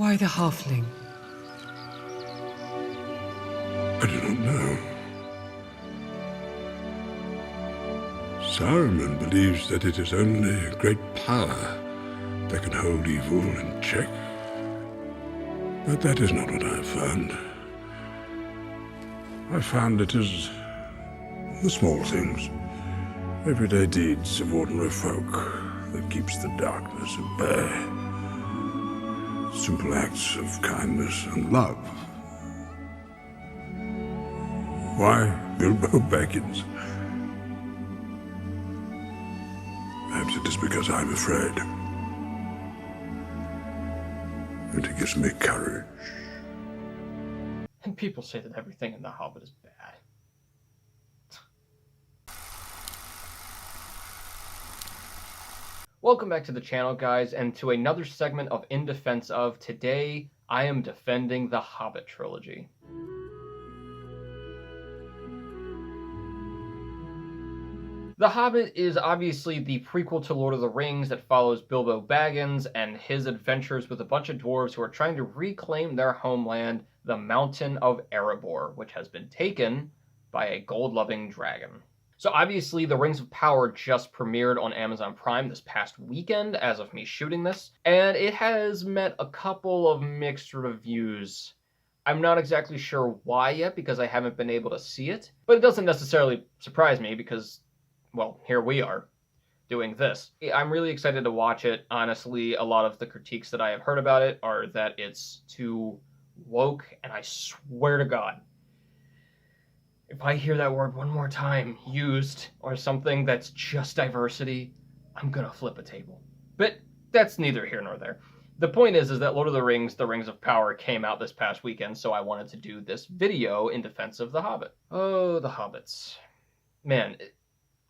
Why the halfling? I do not know. Saruman believes that it is only a great power that can hold evil in check. But that is not what I have found. I found it is the small things, everyday deeds of ordinary folk that keeps the darkness at bay. Simple acts of kindness and love. Why Bilbo Baggins? Perhaps it is because I'm afraid. And it gives me courage. And people say that everything in The Hobbit is bad. Welcome back to the channel, guys, and to another segment of In Defense Of. Today, I am defending the Hobbit Trilogy. The Hobbit is obviously the prequel to Lord of the Rings that follows Bilbo Baggins and his adventures with a bunch of dwarves who are trying to reclaim their homeland, the Mountain of Erebor, which has been taken by a gold-loving dragon. So obviously, The Rings of Power just premiered on Amazon Prime this past weekend as of me shooting this, and it has met a couple of mixed reviews. I'm not exactly sure why yet because I haven't been able to see it, but it doesn't necessarily surprise me because, well, here we are doing this. I'm really excited to watch it. Honestly, a lot of the critiques that I have heard about it are that it's too woke, and I swear to God, if I hear that word one more time used or something that's just diversity, I'm gonna flip a table. But that's neither here nor there. The point is that Lord of the Rings, The Rings of Power came out this past weekend, so I wanted to do this video in defense of The Hobbit. Oh, The Hobbits. Man,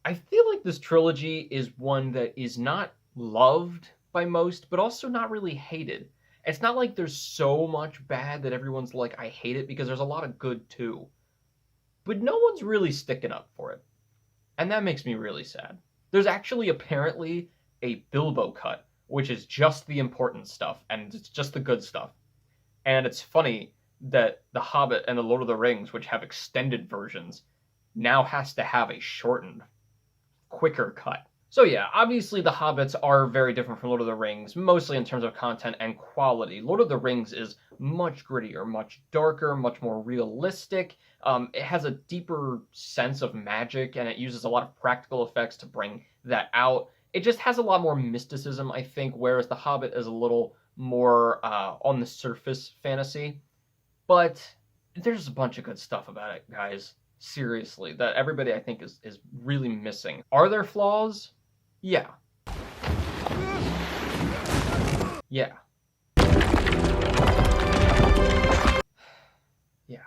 I feel like this trilogy is one that is not loved by most, but also not really hated. It's not like there's so much bad that everyone's like, I hate it, because there's a lot of good too. But no one's really sticking up for it. And that makes me really sad. There's actually apparently a Bilbo cut, which is just the important stuff, and it's just the good stuff. And it's funny that The Hobbit and The Lord of the Rings, which have extended versions, now has to have a shortened, quicker cut. So yeah, obviously the Hobbits are very different from Lord of the Rings, mostly in terms of content and quality. Lord of the Rings is much grittier, much darker, much more realistic. It has a deeper sense of magic, and it uses a lot of practical effects to bring that out. It just has a lot more mysticism, I think, whereas The Hobbit is a little more on the surface fantasy. But there's a bunch of good stuff about it, guys. Seriously, that everybody I think is really missing. Are there flaws? Yeah. Yeah. Yeah.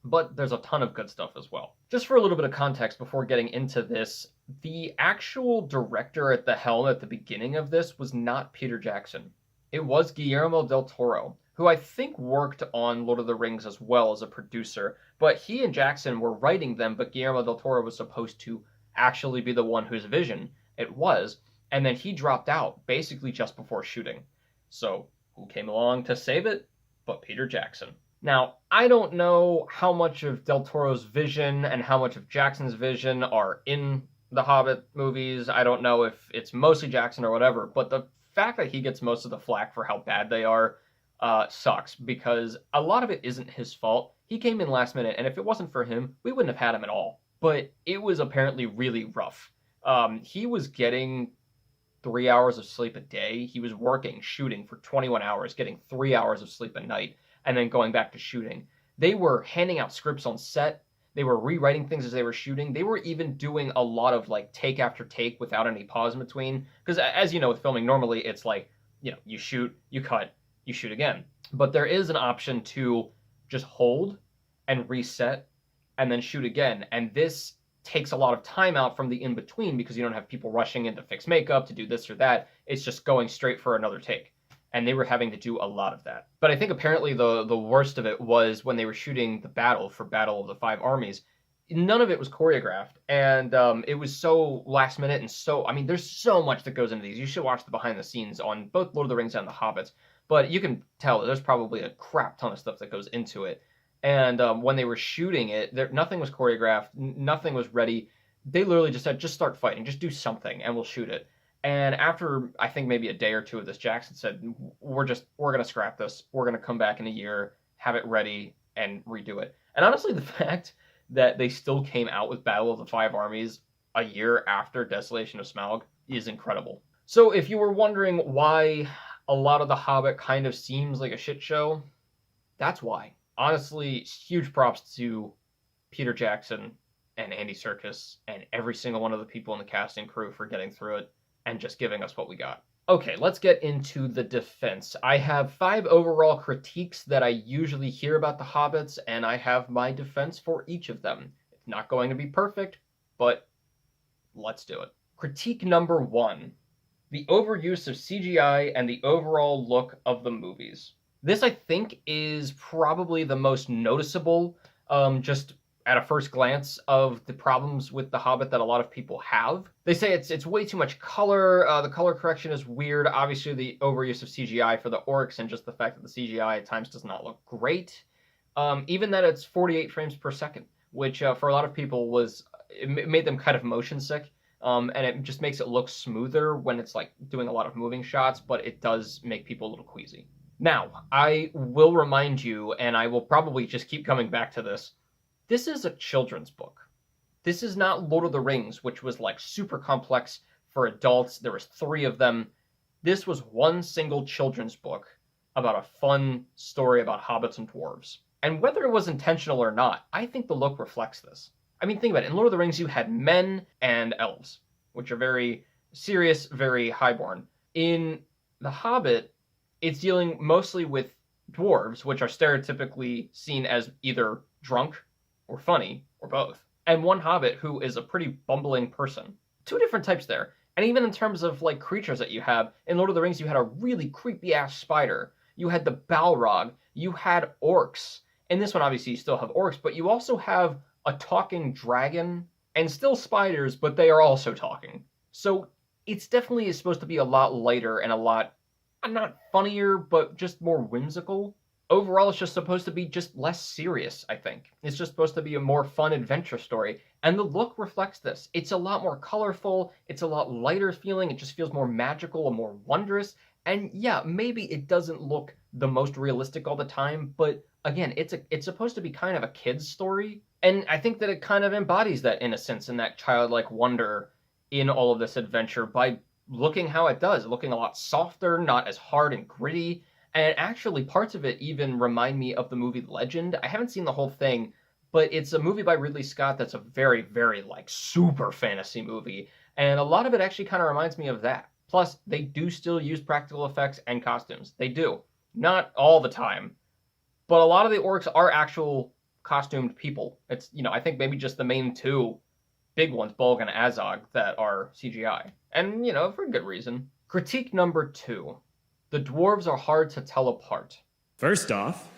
But there's a ton of good stuff as well. Just for a little bit of context before getting into this, the actual director at the helm at the beginning of this was not Peter Jackson. It was Guillermo del Toro, who I think worked on Lord of the Rings as well as a producer, but he and Jackson were writing them, but Guillermo del Toro was supposed to actually be the one whose vision it was, and then he dropped out basically just before shooting. So who came along to save it but Peter Jackson? Now, I don't know how much of del Toro's vision and how much of Jackson's vision are in the Hobbit movies. I don't know if it's mostly Jackson or whatever, but the fact that he gets most of the flack for how bad they are sucks, because a lot of it isn't his fault. He came in last minute, and if it wasn't for him, we wouldn't have had him at all. But it was apparently really rough. He was getting 3 hours of sleep a day. He was working, shooting for 21 hours, getting 3 hours of sleep a night, and then going back to shooting. They were handing out scripts on set. They were rewriting things as they were shooting. They were even doing a lot of like take after take without any pause in between. Because as you know, with filming, normally it's like, you know, you shoot, you cut, you shoot again. But there is an option to just hold and reset and then shoot again. And this takes a lot of time out from the in-between because you don't have people rushing in to fix makeup, to do this or that. It's just going straight for another take. And they were having to do a lot of that. But I think apparently the worst of it was when they were shooting the battle for Battle of the Five Armies. None of it was choreographed, and it was so last minute and so, I mean, there's so much that goes into these. You should watch the behind the scenes on both Lord of the Rings and The Hobbits. but you can tell that there's probably a crap ton of stuff that goes into it. And when they were shooting it, nothing was choreographed, nothing was ready. They literally just said, just start fighting, just do something, and we'll shoot it. And after, I think, maybe a day or two of this, Jackson said, we're going to scrap this. We're going to come back in a year, have it ready, and redo it. And honestly, the fact that they still came out with Battle of the Five Armies a year after Desolation of Smaug is incredible. So if you were wondering why a lot of The Hobbit kind of seems like a shit show, that's why. Honestly, huge props to Peter Jackson and Andy Serkis and every single one of the people in the casting crew for getting through it and just giving us what we got. Okay, let's get into the defense. I have 5 overall critiques that I usually hear about the Hobbits, and I have my defense for each of them. It's not going to be perfect, but let's do it. Critique number 1. The overuse of CGI and the overall look of the movies. This, I think, is probably the most noticeable, just at a first glance, of the problems with The Hobbit that a lot of people have. They say it's way too much color, the color correction is weird, obviously the overuse of CGI for the orcs, and just the fact that the CGI at times does not look great. Even that it's 48 frames per second, which for a lot of people it made them kind of motion sick. And it just makes it look smoother when it's like doing a lot of moving shots, but it does make people a little queasy. Now, I will remind you, and I will probably just keep coming back to this, this is a children's book. This is not Lord of the Rings, which was like super complex for adults. There was 3 of them. This was one single children's book about a fun story about hobbits and dwarves. And whether it was intentional or not, I think the look reflects this. I mean, think about it. In Lord of the Rings, you had men and elves, which are very serious, very highborn. In The Hobbit, it's dealing mostly with dwarves, which are stereotypically seen as either drunk or funny, or both. And one hobbit who is a pretty bumbling person. 2 different types there. And even in terms of like creatures that you have, in Lord of the Rings you had a really creepy ass spider. You had the Balrog. You had orcs. In this one obviously you still have orcs, but you also have a talking dragon, and still spiders, but they are also talking. So it's definitely supposed to be a lot lighter and a lot, not funnier, but just more whimsical. Overall, it's just supposed to be just less serious, I think. It's just supposed to be a more fun adventure story, and the look reflects this. It's a lot more colorful, it's a lot lighter feeling, it just feels more magical and more wondrous, and yeah, maybe it doesn't look the most realistic all the time, but again, it's supposed to be kind of a kid's story, and I think that it kind of embodies that innocence and that childlike wonder in all of this adventure by looking how it does, looking a lot softer, not as hard and gritty. And actually, parts of it even remind me of the movie Legend. I haven't seen the whole thing, but it's a movie by Ridley Scott that's a very, very, like, super fantasy movie. And a lot of it actually kind of reminds me of that. Plus, they do still use practical effects and costumes. They do. Not all the time. But a lot of the orcs are actual costumed people. It's, I think maybe just the main 2 big ones, Bolg and Azog, that are CGI. And, for good reason. Critique number 2. The dwarves are hard to tell apart. First off,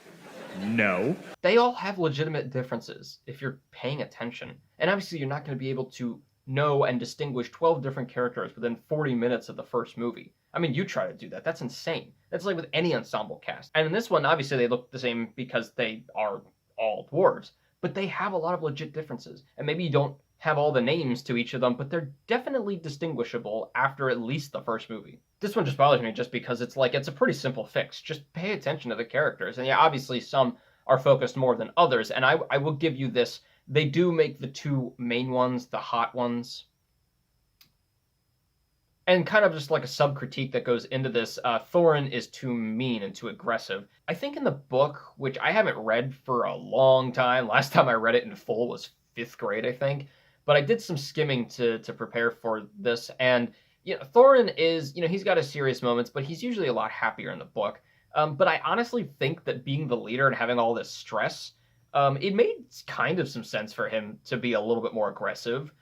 no. They all have legitimate differences, if you're paying attention. And obviously you're not going to be able to know and distinguish 12 different characters within 40 minutes of the first movie. I mean, you try to do that. That's insane. That's like with any ensemble cast. And in this one, obviously they look the same because they are all dwarves. But they have a lot of legit differences. And maybe you don't have all the names to each of them, but they're definitely distinguishable after at least the first movie. This one just bothers me just because it's a pretty simple fix. Just pay attention to the characters. And yeah, obviously some are focused more than others, and I will give you this. They do make the 2 main ones the hot ones. And kind of just like a sub-critique that goes into this, Thorin is too mean and too aggressive. I think in the book, which I haven't read for a long time, last time I read it in full was 5th grade, I think, but I did some skimming to prepare for this, and Thorin is, he's got his serious moments, but he's usually a lot happier in the book. But I honestly think that being the leader and having all this stress, it made kind of some sense for him to be a little bit more aggressive.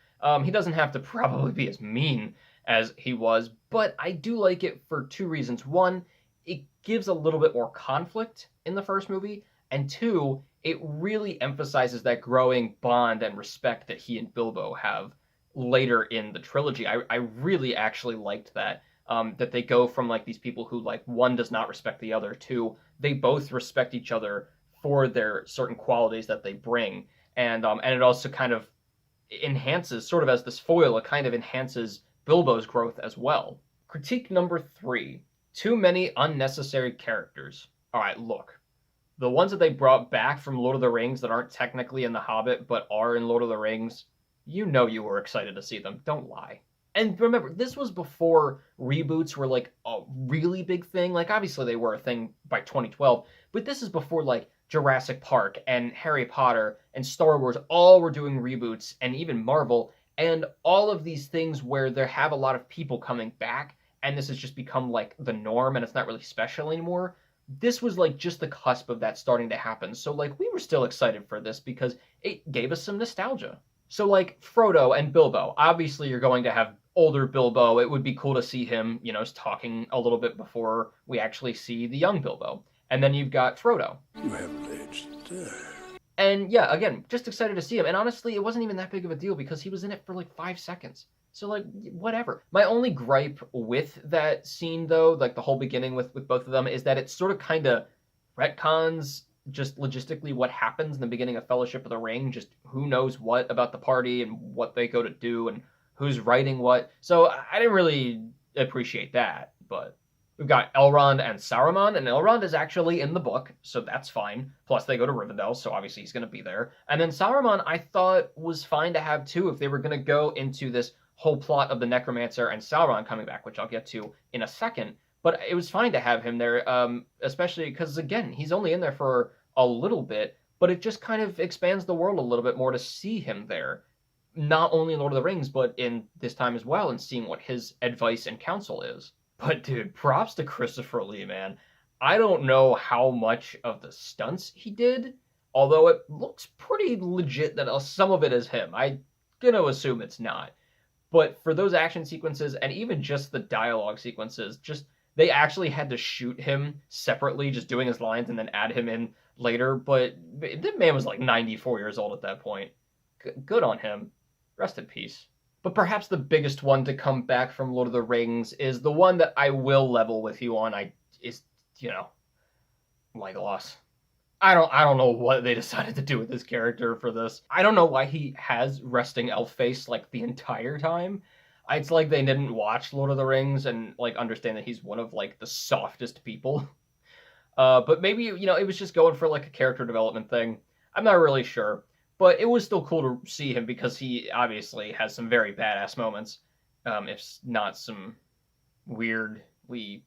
He doesn't have to probably be as mean as he was, but I do like it for 2 reasons. 1, it gives a little bit more conflict in the first movie, and 2, it really emphasizes that growing bond and respect that he and Bilbo have later in the trilogy. I really actually liked that. that they go from like these people who like one does not respect the other to they both respect each other for their certain qualities that they bring, and it also kind of enhances, sort of as this foil, it kind of enhances Bilbo's growth as well. Critique number 3. Too many unnecessary characters. Alright, look. The ones that they brought back from Lord of the Rings that aren't technically in The Hobbit, but are in Lord of the Rings, you know you were excited to see them. Don't lie. And remember, this was before reboots were like a really big thing. Like, obviously they were a thing by 2012, but this is before like Jurassic Park and Harry Potter and Star Wars all were doing reboots, and even Marvel, and all of these things where there have a lot of people coming back, and this has just become like the norm and it's not really special anymore. This was like just the cusp of that starting to happen. So like we were still excited for this because it gave us some nostalgia. So like Frodo and Bilbo, obviously you're going to have older Bilbo. It would be cool to see him, you know, talking a little bit before we actually see the young Bilbo. And then you've got Frodo. You haven't aged a day. And yeah, again, just excited to see him. And honestly, it wasn't even that big of a deal because he was in it for like 5 seconds. So like, whatever. My only gripe with that scene though, like the whole beginning with both of them, is that it sort of kind of retcons just logistically what happens in the beginning of Fellowship of the Ring, just who knows what about the party and what they go to do and who's writing what. So I didn't really appreciate that, but we've got Elrond and Saruman, and Elrond is actually in the book, so that's fine. Plus they go to Rivendell, so obviously he's going to be there. And then Saruman I thought was fine to have too if they were going to go into this whole plot of the Necromancer and Sauron coming back, which I'll get to in a second. But it was fine to have him there, especially because, again, he's only in there for a little bit, but it just kind of expands the world a little bit more to see him there. Not only in Lord of the Rings, but in this time as well, and seeing what his advice and counsel is. But dude, props to Christopher Lee, man. I don't know how much of the stunts he did, although it looks pretty legit that some of it is him. I'm gonna assume it's not. But for those action sequences, and even just the dialogue sequences, just they actually had to shoot him separately, just doing his lines and then add him in later. But the man was like 94 years old at that point. Good on him. Rest in peace. But perhaps the biggest one to come back from Lord of the Rings is the one that I will level with you on. Legolas. I don't know what they decided to do with this character for this. I don't know why he has resting elf face like the entire time. It's like they didn't watch Lord of the Rings and like understand that he's one of like the softest people. But maybe, it was just going for like a character development thing. I'm not really sure. But it was still cool to see him because he obviously has some very badass moments. If not some weirdly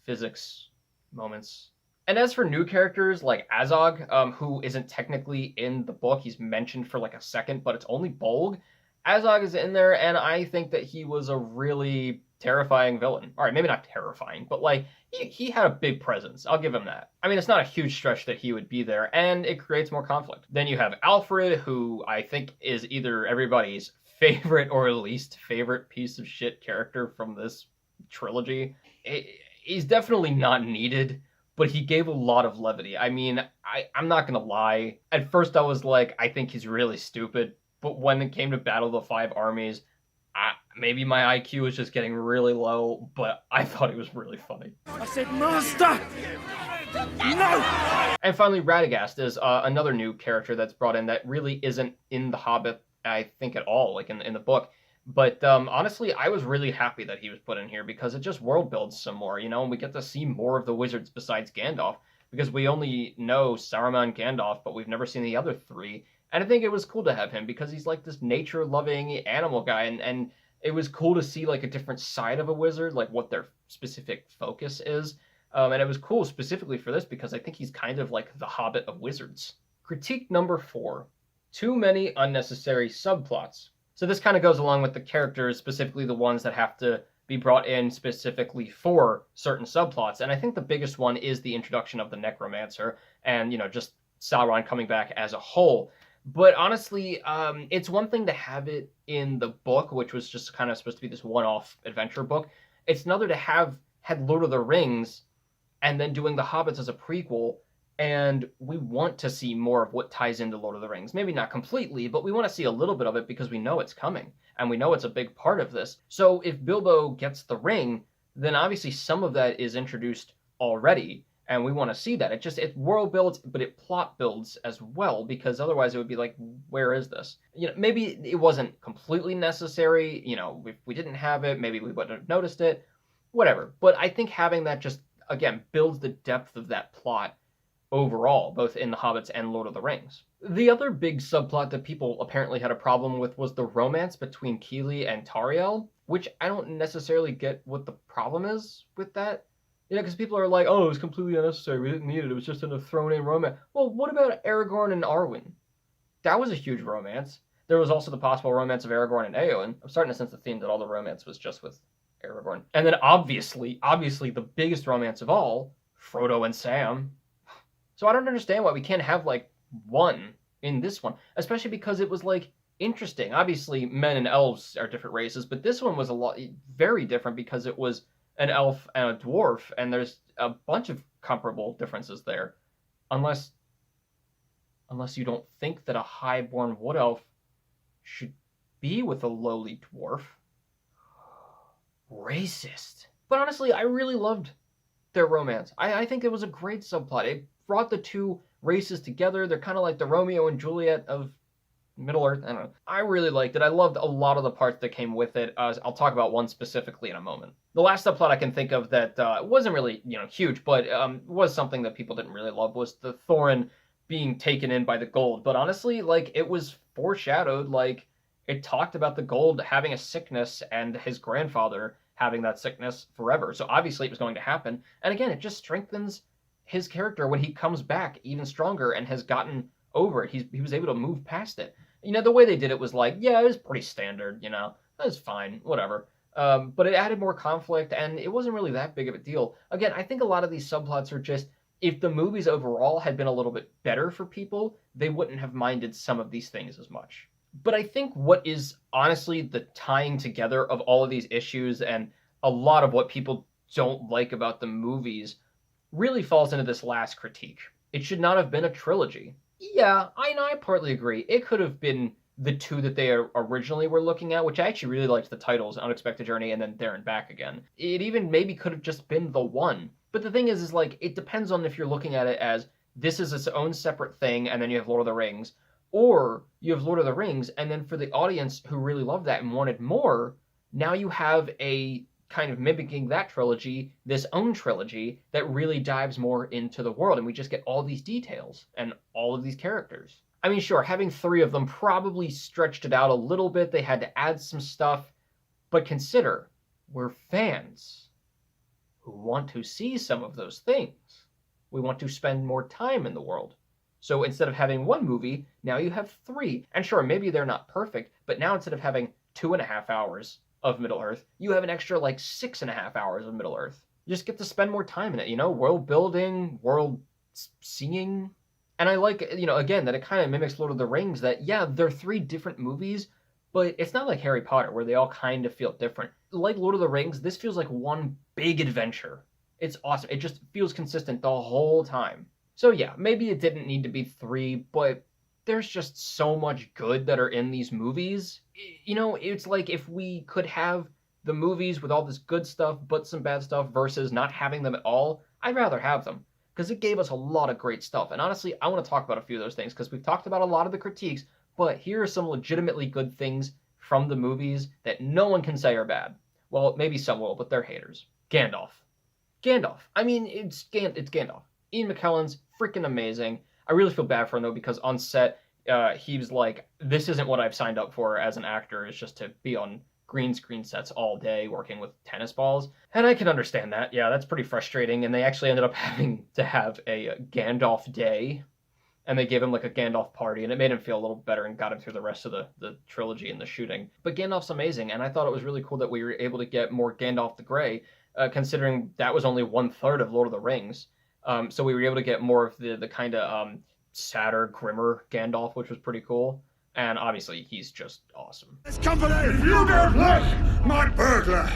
physics moments. And as for new characters like Azog, who isn't technically in the book, he's mentioned for like a second, but it's only Bolg. Azog is in there, and I think that he was a really terrifying villain. All right, maybe not terrifying, but like he had a big presence. I'll give him that. I mean, it's not a huge stretch that he would be there, and it creates more conflict. Then you have Alfred, who I think is either everybody's favorite or least favorite piece of shit character from this trilogy. He's definitely not needed, but he gave a lot of levity. I mean, I'm not gonna lie. At first I was like, I think he's really stupid, but when it came to Battle of the Five Armies, maybe my IQ was just getting really low, but I thought it was really funny. I said, Master! No! And finally, Radagast is another new character that's brought in that really isn't in The Hobbit, I think, at all, like in the book. But honestly, I was really happy that he was put in here because it just world builds some more, and we get to see more of the wizards besides Gandalf, because we only know Saruman, Gandalf, but we've never seen the other three. And I think it was cool to have him because he's like this nature-loving animal guy, and it was cool to see like a different side of a wizard, like what their specific focus is. And it was cool specifically for this because I think he's kind of like the Hobbit of wizards. Critique number 4. Too many unnecessary subplots. So this kind of goes along with the characters, specifically the ones that have to be brought in specifically for certain subplots. And I think the biggest one is the introduction of the Necromancer and, just Sauron coming back as a whole. But honestly, it's one thing to have it in the book, which was just kind of supposed to be this one-off adventure book. It's another to have had Lord of the Rings and then doing the Hobbits as a prequel, and we want to see more of what ties into Lord of the Rings. Maybe not completely, but we want to see a little bit of it because we know it's coming, and we know it's a big part of this. So if Bilbo gets the ring, then obviously some of that is introduced already, and we want to see that. It world builds, but it plot builds as well, because otherwise it would be like, where is this? Maybe it wasn't completely necessary. If we didn't have it, maybe we wouldn't have noticed it. Whatever. But I think having that just, again, builds the depth of that plot overall, both in The Hobbits and Lord of the Rings. The other big subplot that people apparently had a problem with was the romance between Keeley and Tariel, which I don't necessarily get what the problem is with that. Because people are like, oh, it was completely unnecessary. We didn't need it. It was just a thrown-in romance. Well, what about Aragorn and Arwen? That was a huge romance. There was also the possible romance of Aragorn and Eowyn. I'm starting to sense the theme that all the romance was just with Aragorn. And then obviously, the biggest romance of all, Frodo and Sam. So I don't understand why we can't have, one in this one. Especially because it was, interesting. Obviously, men and elves are different races, but this one was very different because it was an elf and a dwarf, and there's a bunch of comparable differences there. Unless you don't think that a high-born wood elf should be with a lowly dwarf. Racist. But honestly, I really loved their romance. I think it was a great subplot. It brought the two races together. They're kind of like the Romeo and Juliet of Middle-earth. I don't know. I really liked it. I loved a lot of the parts that came with it. I'll talk about one specifically in a moment. The last subplot I can think of that wasn't really, huge, but was something that people didn't really love was the Thorin being taken in by the gold. But honestly, it was foreshadowed. It talked about the gold having a sickness and his grandfather having that sickness forever. So obviously it was going to happen. And again, it just strengthens his character when he comes back even stronger and has gotten over it. He was able to move past it. The way they did it was it was pretty standard, that was fine, whatever. But it added more conflict, and it wasn't really that big of a deal. Again, I think a lot of these subplots are just, if the movies overall had been a little bit better for people, they wouldn't have minded some of these things as much. But I think what is honestly the tying together of all of these issues and a lot of what people don't like about the movies really falls into this last critique. It should not have been a trilogy. Yeah, I partly agree. It could have been the two that they originally were looking at, which I actually really liked the titles, Unexpected Journey and then There and Back Again. It even maybe could have just been the one. But the thing is it depends on if you're looking at it as this is its own separate thing and then you have Lord of the Rings, or you have Lord of the Rings and then for the audience who really loved that and wanted more, now you have a kind of mimicking that trilogy, this own trilogy that really dives more into the world, and we just get all these details and all of these characters. I mean, sure, having 3 of them probably stretched it out a little bit. They had to add some stuff, but consider, we're fans who want to see some of those things. We want to spend more time in the world. So instead of having 1 movie, now you have 3. And sure, maybe they're not perfect, but now instead of having 2.5 hours of Middle-earth, you have an extra 6.5 hours of Middle-earth. You just get to spend more time in it, world building, world seeing. And I like, again, that it kind of mimics Lord of the Rings, that, yeah, they're 3 different movies, but it's not like Harry Potter, where they all kind of feel different. Like Lord of the Rings, this feels like one big adventure. It's awesome. It just feels consistent the whole time. So yeah, maybe it didn't need to be 3, but there's just so much good that are in these movies. It's like if we could have the movies with all this good stuff, but some bad stuff, versus not having them at all, I'd rather have them. Because it gave us a lot of great stuff. And honestly, I want to talk about a few of those things, because we've talked about a lot of the critiques, but here are some legitimately good things from the movies that no one can say are bad. Well, maybe some will, but they're haters. Gandalf. I mean, it's Gandalf. Ian McKellen's freaking amazing. I really feel bad for him, though, because on set, he was like, this isn't what I've signed up for as an actor. It's just to be on green screen sets all day working with tennis balls. And I can understand that. Yeah, that's pretty frustrating. And they actually ended up having to have a Gandalf day. And they gave him a Gandalf party. And it made him feel a little better and got him through the rest of the trilogy and the shooting. But Gandalf's amazing. And I thought it was really cool that we were able to get more Gandalf the Grey, considering that was only 1/3 of Lord of the Rings. So we were able to get more of the kind of sadder, grimmer Gandalf, which was pretty cool. And obviously, he's just awesome. This company! If you don't like my burglar,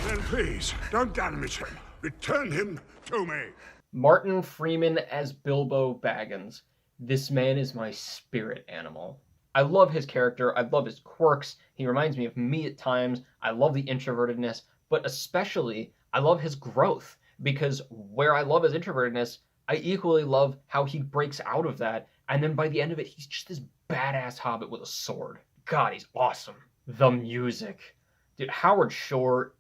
then please, don't damage him. Return him to me. Martin Freeman as Bilbo Baggins. This man is my spirit animal. I love his character. I love his quirks. He reminds me of me at times. I love the introvertedness. But especially, I love his growth, because where I love his introvertedness, I equally love how he breaks out of that, and then by the end of it, he's just this badass hobbit with a sword. God, he's awesome. The music. Dude, Howard Shore,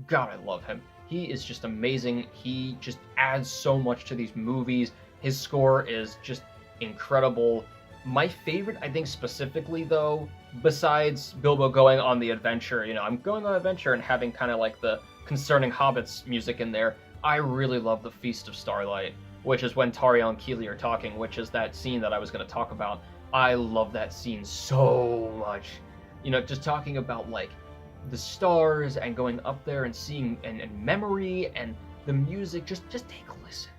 God, I love him. He is just amazing. He just adds so much to these movies. His score is just incredible. My favorite, I think specifically though, besides Bilbo going on the adventure, I'm going on an adventure and having kind of like the concerning hobbits music in there, I really love the Feast of Starlight, which is when Tauriel and Keeley are talking, which is that scene that I was going to talk about. I love that scene so much. Just talking about like the stars and going up there and seeing and memory and the music, just take a listen.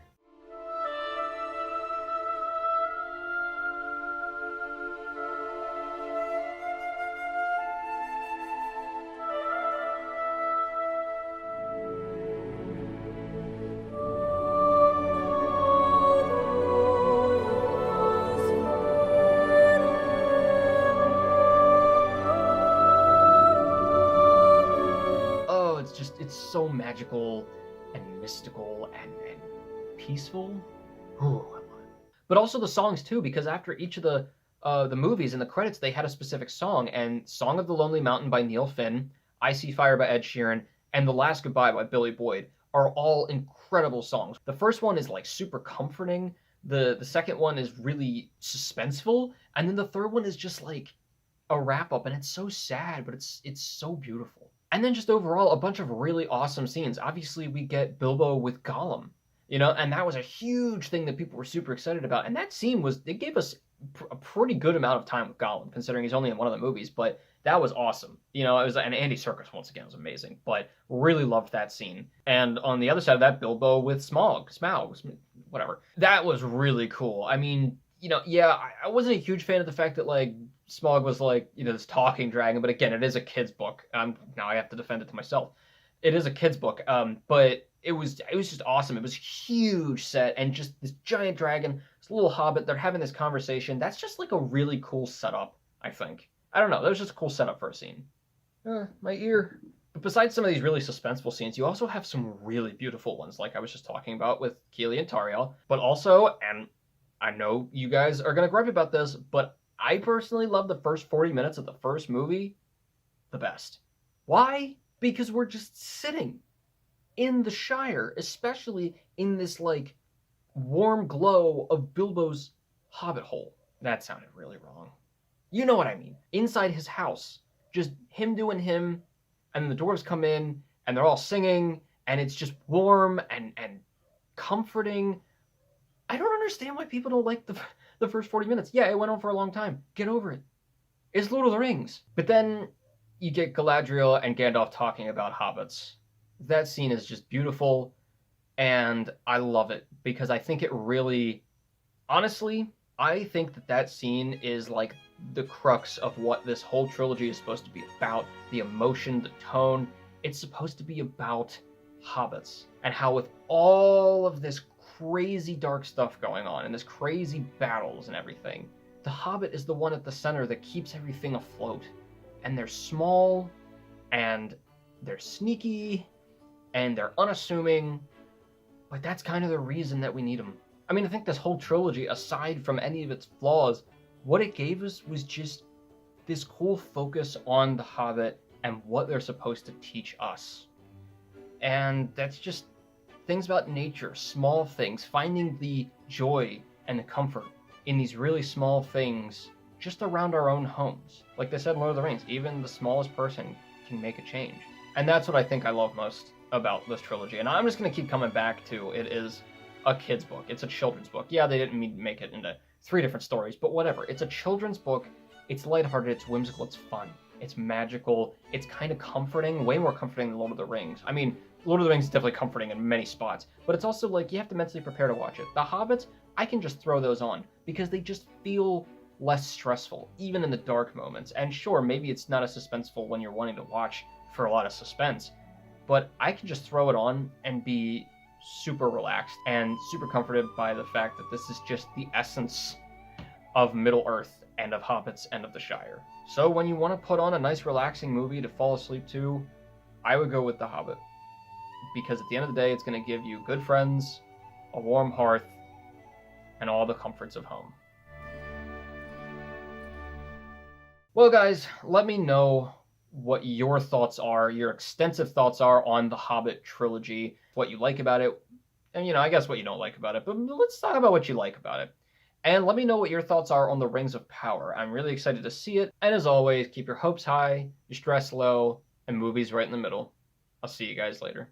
It's so magical and mystical and peaceful. Ooh, I love it. But also the songs too, because after each of the movies in the credits, they had a specific song, and Song of the Lonely Mountain by Neil Finn, I See Fire by Ed Sheeran, and The Last Goodbye by Billy Boyd are all incredible songs. The first one is like super comforting, the second one is really suspenseful, and then the third one is just like a wrap up, and it's so sad, but it's so beautiful. And then just overall, a bunch of really awesome scenes. Obviously, we get Bilbo with Gollum, and that was a huge thing that people were super excited about. And that scene it gave us a pretty good amount of time with Gollum, considering he's only in one of the movies, but that was awesome. It was, and Andy Serkis, once again, was amazing, but really loved that scene. And on the other side of that, Bilbo with Smaug, whatever. That was really cool. I mean, yeah, I wasn't a huge fan of the fact that, like, Smaug was like, this talking dragon, but again, it is a kid's book. Now I have to defend it to myself. It is a kid's book, but it was just awesome. It was a huge set, and just this giant dragon, this little hobbit, they're having this conversation. That's just like a really cool setup, I think. I don't know, that was just a cool setup for a scene. My ear. But besides some of these really suspenseful scenes, you also have some really beautiful ones, like I was just talking about with Keeley and Tauriel, but also, and I know you guys are going to gripe about this, but I personally love the first 40 minutes of the first movie the best. Why? Because we're just sitting in the Shire, especially in this, like, warm glow of Bilbo's hobbit hole. That sounded really wrong. You know what I mean. Inside his house. Just him doing him, and the dwarves come in, and they're all singing, and it's just warm and comforting. I don't understand why people don't like the first 40 minutes. Yeah, it went on for a long time. Get over it. It's Lord of the Rings. But then you get Galadriel and Gandalf talking about hobbits. That scene is just beautiful, and I love it, because I think it really... Honestly, I think that scene is like the crux of what this whole trilogy is supposed to be about. The emotion, the tone. It's supposed to be about hobbits, and how with all of this crazy dark stuff going on and this crazy battles and everything, the hobbit is the one at the center that keeps everything afloat. And they're small, and they're sneaky, and they're unassuming, but that's kind of the reason that we need them. I mean, I think this whole trilogy, aside from any of its flaws, what it gave us was just this cool focus on the hobbit and what they're supposed to teach us. And that's just things about nature, small things, finding the joy and the comfort in these really small things just around our own homes. Like they said in Lord of the Rings, even the smallest person can make a change. And that's what I think I love most about this trilogy. And I'm just going to keep coming back to it is a kid's book. It's a children's book. Yeah, they didn't make it into 3 different stories, but whatever. It's a children's book. It's lighthearted, it's whimsical, it's fun, it's magical, it's kind of comforting, way more comforting than Lord of the Rings. I mean, Lord of the Rings is definitely comforting in many spots, but it's also like you have to mentally prepare to watch it. The Hobbits, I can just throw those on because they just feel less stressful, even in the dark moments. And sure, maybe it's not as suspenseful when you're wanting to watch for a lot of suspense, but I can just throw it on and be super relaxed and super comforted by the fact that this is just the essence of Middle-earth and of Hobbits and of the Shire. So when you want to put on a nice relaxing movie to fall asleep to, I would go with The Hobbit. because at the end of the day, it's going to give you good friends, a warm hearth, and all the comforts of home. Well, guys, let me know what your thoughts are, your extensive thoughts are on the Hobbit trilogy, what you like about it, and, I guess what you don't like about it, but let's talk about what you like about it. And let me know what your thoughts are on the Rings of Power. I'm really excited to see it. And as always, keep your hopes high, your stress low, and movies right in the middle. I'll see you guys later.